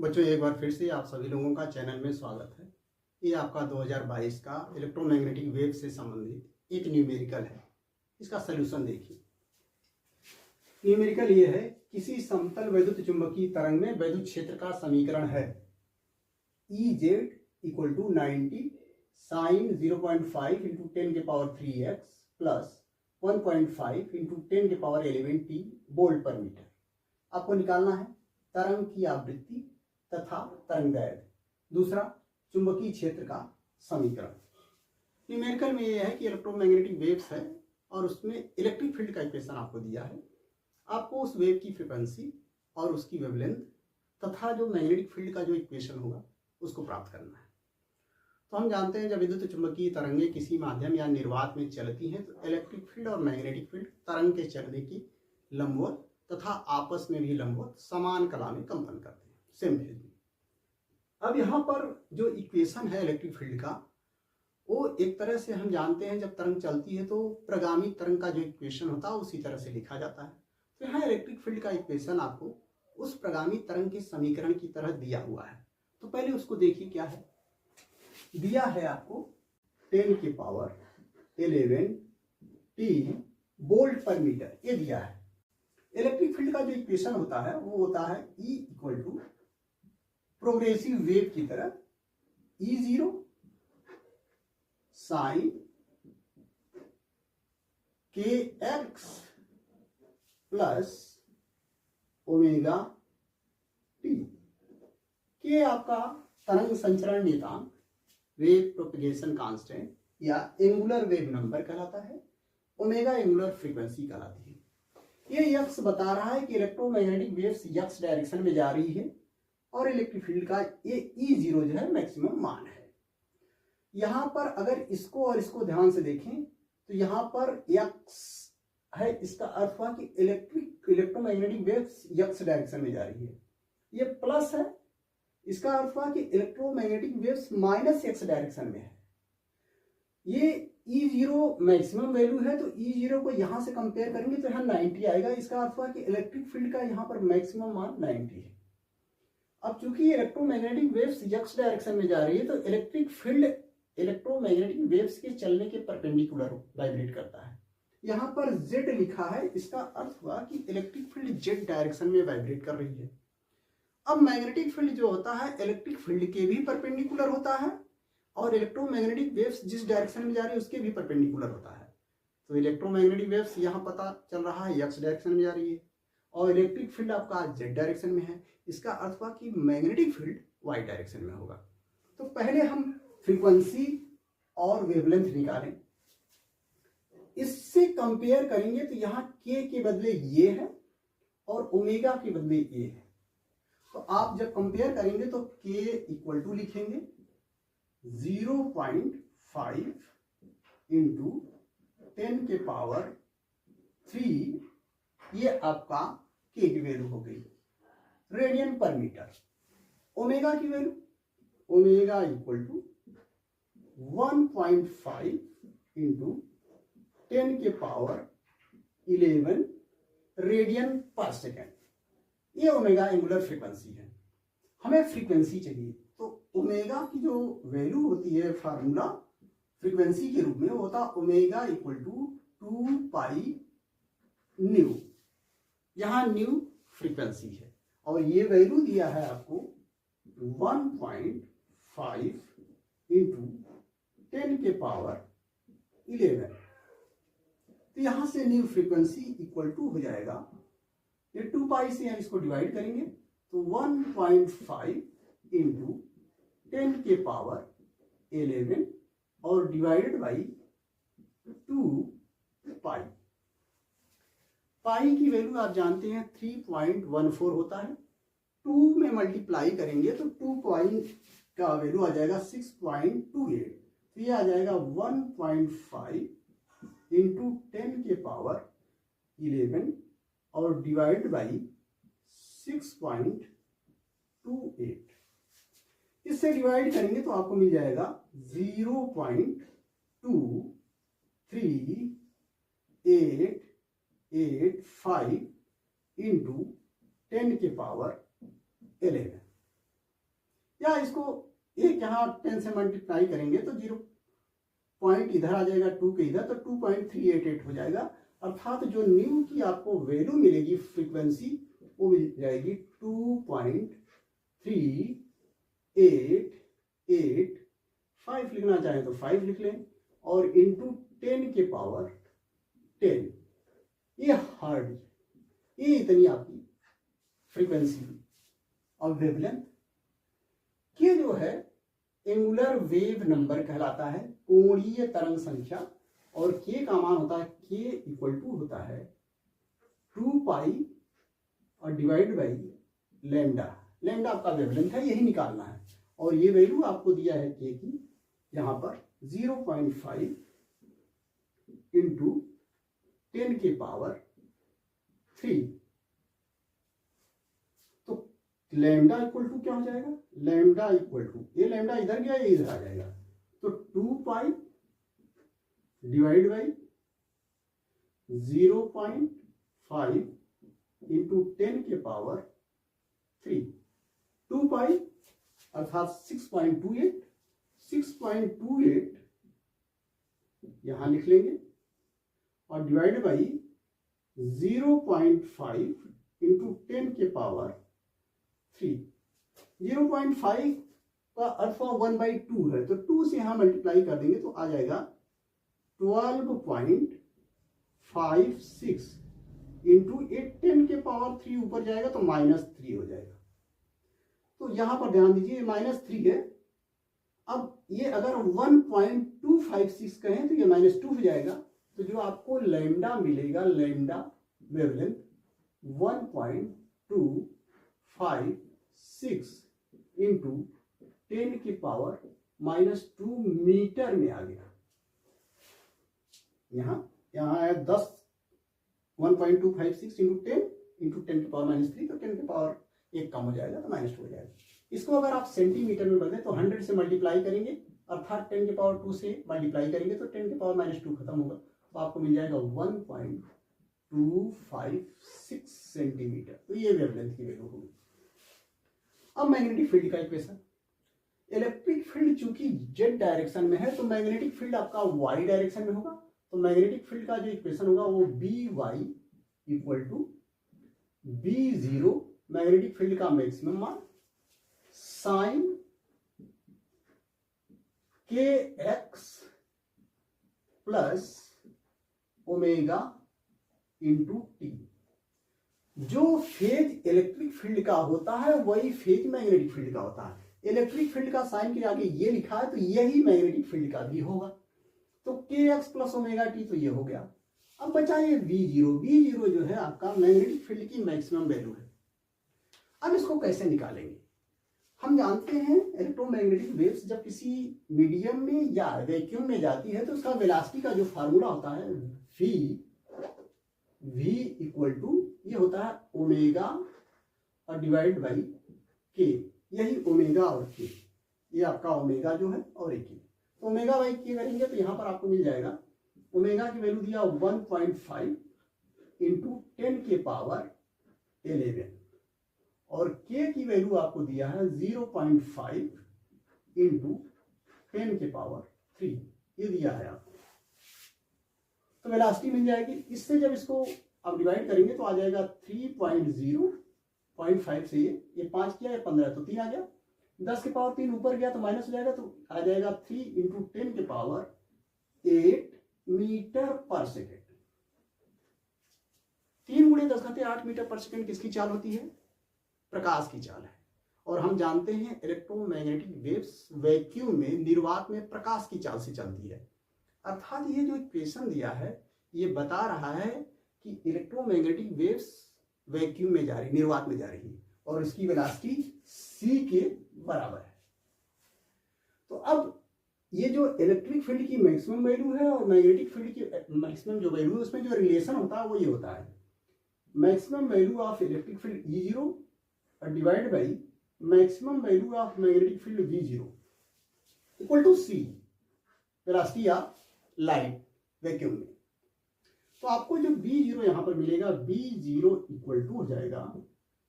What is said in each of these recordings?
बच्चों, एक बार फिर से आप सभी लोगों का चैनल में स्वागत है। ये आपका 2022 का इलेक्ट्रोमैग्नेटिक वेव से संबंधित एक न्यूमेरिकल है। इसका सलूशन देखिए। न्यूमेरिकल ये है, किसी समतल वैद्युत चुंबकीय तरंग में वैद्युत क्षेत्र का समीकरण है Ez equal to 90 sine 0.5 into 10⁻³ plus 1.5 into 10⁻11t volt per metre. आपको निकालना है तरंग की आवृत्ति तथा तरंगदैर्घ्य। दूसरा, चुंबकीय क्षेत्र का समीकरण। न्यूमेरिकल में यह है कि इलेक्ट्रोमैग्नेटिक वेव्स है और उसमें इलेक्ट्रिक फील्ड का इक्वेशन आपको दिया है। आपको उस वेव की फ्रीक्वेंसी और उसकी वेवलेंथ तथा जो मैग्नेटिक फील्ड का जो इक्वेशन होगा उसको प्राप्त करना है। तो हम जानते हैं, जब विद्युत चुंबकीय तरंगें किसी माध्यम या निर्वात में चलती हैं तो इलेक्ट्रिक फील्ड और मैग्नेटिक फील्ड तरंग के चलने की लंबवत तथा आपस में भी लंबवत समान कला में कंपन करते हैं, सेम फेज में। अब यहाँ पर जो इक्वेशन है इलेक्ट्रिक फील्ड का, वो एक तरह से हम जानते हैं जब तरंग चलती है तो प्रगामी तरंग का जो इक्वेशन होता है उसी तरह से लिखा जाता है। तो यहाँ इलेक्ट्रिक फील्ड का इक्वेशन आपको उस प्रगामी तरंग के समीकरण की तरह दिया हुआ है। तो पहले उसको देखिए क्या है। दिया है आपको 10⁻11t वोल्ट पर मीटर, ये दिया है। इलेक्ट्रिक फील्ड का जो इक्वेशन होता है वो होता है E equal to progressive wave की तरह E0 sine kx plus omega t. के आपका तरंग संचरण नियतांक, वेव प्रोपगेशन कांस्टेंट या एंगुलर वेव नंबर कहलाता है। ओमेगा एंगुलर फ्रीक्वेंसी कहलाती है। ये यक्स बता रहा है कि इलेक्ट्रोमैग्नेटिक वेव्स यक्स डायरेक्शन में जा रही है और इलेक्ट्रिक फील्ड का ये E0 जो है मैक्सिमम मान है। यहां पर अगर इसको और इसको ध्यान से देखें तो यहां पर यक्स है, इसका अर्थ हुआ कि इलेक्ट्रोमैग्नेटिक वेव्स यक्स डायरेक्शन में जा रही है। ये प्लस है, इसका अर्थ हुआ कि electromagnetic waves minus x direction में है। ये E0 मैक्सिमम वैल्यू है तो E0 को यहां से कंपेयर करेंगे तो यहाँ 90 आएगा। इसका अर्थ हुआ कि इलेक्ट्रिक फील्ड का यहाँ पर मैक्सिमम मान 90 है। अब चूंकि इलेक्ट्रोमैग्नेटिक वेव्स एक्स डायरेक्शन में जा रही है तो इलेक्ट्रिक फील्ड इलेक्ट्रोमैग्नेटिक वेव्स के चलने के परपेंडिकुलर वाइब्रेट करता है। यहाँ पर Z लिखा है, इसका अर्थ हुआ कि इलेक्ट्रिक फील्ड Z डायरेक्शन में वाइब्रेट कर रही है। अब मैग्नेटिक फील्ड जो होता है इलेक्ट्रिक फील्ड के भी परपेंडिकुलर होता है और इलेक्ट्रोमैग्नेटिक वेव्स जिस डायरेक्शन में जा रही है उसके भी परपेंडिकुलर होता है। तो इलेक्ट्रोमैग्नेटिक वेव्स यहाँ पता चल रहा है एक्स डायरेक्शन में जा रही है और इलेक्ट्रिक फील्ड आपका जेड डायरेक्शन में है। इसका अर्थ हुआ कि मैग्नेटिक फील्ड वाई डायरेक्शन में होगा। तो पहले हम फ्रीक्वेंसी और वेवलेंथ निकालें, इससे कंपेयर करेंगे तो यहाँ के बदले ये है और ओमेगा के बदले ये है। तो आप जब कंपेयर करेंगे तो के इक्वल टू लिखेंगे 0.5 इंटू 10⁻3, ये आपका के की वैल्यू हो गई रेडियन पर मीटर। ओमेगा की value, omega equal to 1.5 into 10⁻11 radian per second. ये ओमेगा एंगुलर फ्रीक्वेंसी है। हमें फ्रीक्वेंसी चाहिए तो ओमेगा की जो वैल्यू होती है फार्मूला फ्रीक्वेंसी के रूप में होता omega equal to 2 pi nu. यहां न्यू फ्रीक्वेंसी है और ये वैल्यू दिया है आपको 1.5 इंटू 10⁻11। तो यहां से न्यू फ्रीक्वेंसी इक्वल टू हो जाएगा, ये 2 पाई से हम इसको डिवाइड करेंगे तो 1.5 इंटू 10⁻11 और डिवाइडेड बाई 2 पाई। पाई की वैल्यू आप जानते हैं 3.14 होता है। 2 में मल्टीप्लाई करेंगे तो 2 पॉइंट का वैल्यू आ जाएगा 6.28। तो ये आ जाएगा 1.5 इंटू 10⁻11 और डिवाइड बाई 6.28। इससे डिवाइड करेंगे तो आपको मिल जाएगा 0.2385 इंटू 10⁻11। या इसको एक यहाँ 10 से मल्टीप्लाई करेंगे तो 0 पॉइंट इधर आ जाएगा 2 के इधर, तो 2.388 हो जाएगा। अर्थात जो न्यू की आपको वैल्यू मिलेगी फ्रीक्वेंसी वो मिल जाएगी 2.3885। लिखना चाहें तो 5 लिख लें और इंटू 10 के पावर 10, ये हर्ट्ज, ये इतनी आपकी फ्रीक्वेंसी और वेवलेंथ। ये जो है एंगुलर वेव नंबर कहलाता है, कोणीय तरंग संख्या। और के का मान होता है के इक्वल टू होता है 2 पाई और डिवाइड बाई लैम्डा। लैम्डा आपका वेवलेंथ है, यही निकालना है। और ये वैल्यू आपको दिया है के की यहाँ पर 0.5 इंटू 10 के पावर 3। तो लैम्डा इक्वल टू क्या हो जाएगा, लैम्डा इक्वल टू, ये लैम्डा इधर गया ये इधर आ जाएगा, तो 2 पाई डिवाइड बाई 0.5 इंटू 10 के पावर 3। 2 पाई अर्थात 6.28 यहां लिख लेंगे और डिवाइड बाई 0.5 इंटू 10 के पावर 3। 0.5 का अर्थ 1/2 है, तो 2 से यहां मल्टीप्लाई कर देंगे तो आ जाएगा 12.56 इंटू 10 के पावर 3 ऊपर जाएगा तो -3 हो जाएगा। तो यहां पर ध्यान दीजिए -3 है। अब ये अगर 1.256 कहें तो ये -2 हो जाएगा। तो जो आपको लैम्डा मिलेगा, लैम्डा वेवलेंथ 1.256 इंटू 10 की पावर -2 मीटर में आ गया। यहाँ है 10, 1.256 इंटू 10 इंटू 10 की पावर -3, तो 10 की पावर 1 कम हो जाएगा तो -2 हो जाएगा। इसको अगर आप सेंटीमीटर में बदलें तो 100 से मल्टीप्लाई करेंगे, अर्थात 10 की पावर 2 से मल्टीप्लाई करेंगे तो 10 की पावर -2 खत्म होगा, तो आपको मिल जाएगा 1.256 सेंटीमीटर। तो ये वेवलेंथ की वैल्यू होगी। अब मैग्नेटिक फील्ड का इक्वेशन, इलेक्ट्रिक फील्ड चूंकि जेड डायरेक्शन में है तो मैग्नेटिक फील्ड आपका वाई डायरेक्शन में होगा। तो मैग्नेटिक फील्ड का जो इक्वेशन होगा वो B y equal to B0, magnetic field का मैक्सिमम मान, sine k x plus omega into t. जो फेज इलेक्ट्रिक फील्ड का होता है वही फेज मैग्नेटिक फील्ड का होता है। इलेक्ट्रिक फील्ड का साइन के आगे ये लिखा है तो यही मैग्नेटिक फील्ड का भी होगा। तो के एक्स प्लस ओमेगा टी, तो ये हो गया। अब बचा ये V0। V0 जो है आपका मैग्नेटिक फील्ड की मैक्सिमम वैल्यू है। अब इसको कैसे निकालेंगे? हम जानते हैं इलेक्ट्रोमैग्नेटिक वेव्स जब किसी मीडियम में या वैक्यूम में जाती है तो उसका वेलोसिटी का जो फार्मूला होता है v इक्वल टू ये होता है ओमेगा और डिवाइड बाई के। यही ओमेगा और के, ये आपका ओमेगा जो है और एक के। तो ओमेगा बाई के करेंगे तो यहाँ पर आपको मिल जाएगा, ओमेगा की वैल्यू दिया 1.5 इंटू 10 के पावर 11 और के की वैल्यू आपको दिया है 0.5 इंटू 10 के पावर 3, ये दिया है आपको। तो वेलोसिटी मिल जाएगी। इससे जब इसको आप डिवाइड करेंगे तो आ जाएगा 3.0.5 से ये 5 किया, ये 15 तो 3 आ गया। 10 के पावर 3 ऊपर गया तो माइनस हो जाएगा, तो आ जाएगा 3 इंटू 10 के पावर 8 मीटर पर सेकेंड। 3 गुणे 10 घाते 8 मीटर पर सेकेंड किसकी चाल होती है? प्रकाश की चाल है। और हम जानते हैं इलेक्ट्रोमैग्नेटिक वेव्स वैक्यूम में, निर्वात में प्रकाश की चाल से चलती है। अर्थात ये जो इक्वेशन दिया है ये बता रहा है कि इलेक्ट्रोमैग्नेटिक वेव्स वैक्यूम में जा रही, निर्वात में जा रही है और इसकी वेलोसिटी c के बराबर है। तो अब ये जो इलेक्ट्रिक फील्ड की मैक्सिमम वैल्यू है और मैग्नेटिक फील्ड की मैक्सिमम जो वैल्यू है उसमें जो रिलेशन होता है वो ये होता है, maximum value of electric field E0 और divide by maximum value of magnetic field V0 equal to c, velocity of light vacuum में। तो आपको जो V0 यहां पर मिलेगा, V0 इक्वल टू हो जाएगा,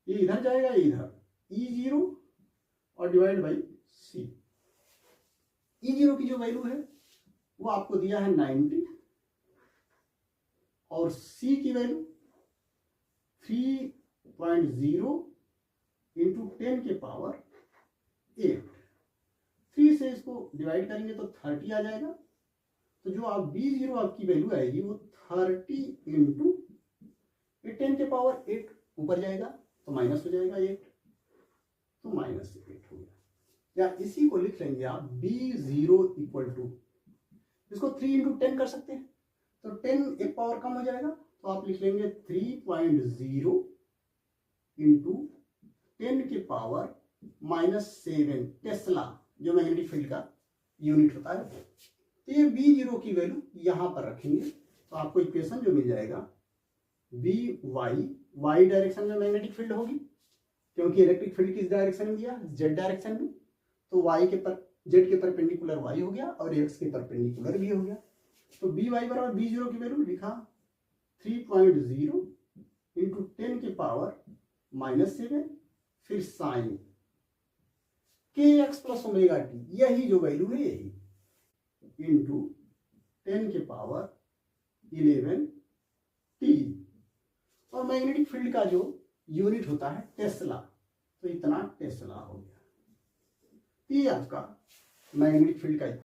ये इधर जाएगा ये इधर, E0 और डिवाइड बाई सी। E0 की जो वैल्यू है वो आपको दिया है 90 और C की वैल्यू 3.0 इंटू 10 के पावर 8। 3 से इसको डिवाइड करेंगे तो 30 आ जाएगा। तो जो आप B0 आपकी वैल्यू आएगी वो 30 इंटू 10 के पावर 8 ऊपर जाएगा तो माइनस हो जाएगा 8, तो -8 हो गया। या इसी को लिख लेंगे आप B0 इक्वल टू, इसको 3 इंटू 10 कर सकते हैं तो 10 एक पावर कम हो जाएगा तो आप लिख लेंगे 3.0 इंटू 10 के पावर -7 टेस्ला, जो मैग्नेटिक फील्ड का यूनिट होता है। तो ये B0 की वैल्यू यहां पर रखेंगे तो आपको इक्वेशन जो मिल जाएगा वाई डायरेक्शन में मैग्नेटिक फील्ड होगी, क्योंकि इलेक्ट्रिक फील्ड किस डायरेक्शन में दिया, जेड डायरेक्शन में, तो जेड के परपेंडिकुलर वाई हो गया और एक्स के परपेंडिकुलर भी हो गया। तो बी वाई बराबर B0 की वैल्यू लिखा 3.0 इंटू 10 के पावर -7 फिर sine kx plus omega t, यही जो वैल्यू है यही, इंटू 10 के पावर 11 टी। और मैग्नेटिक फील्ड का जो यूनिट होता है टेस्ला, तो इतना टेस्ला हो गया। ये आपका मैग्नेटिक फील्ड का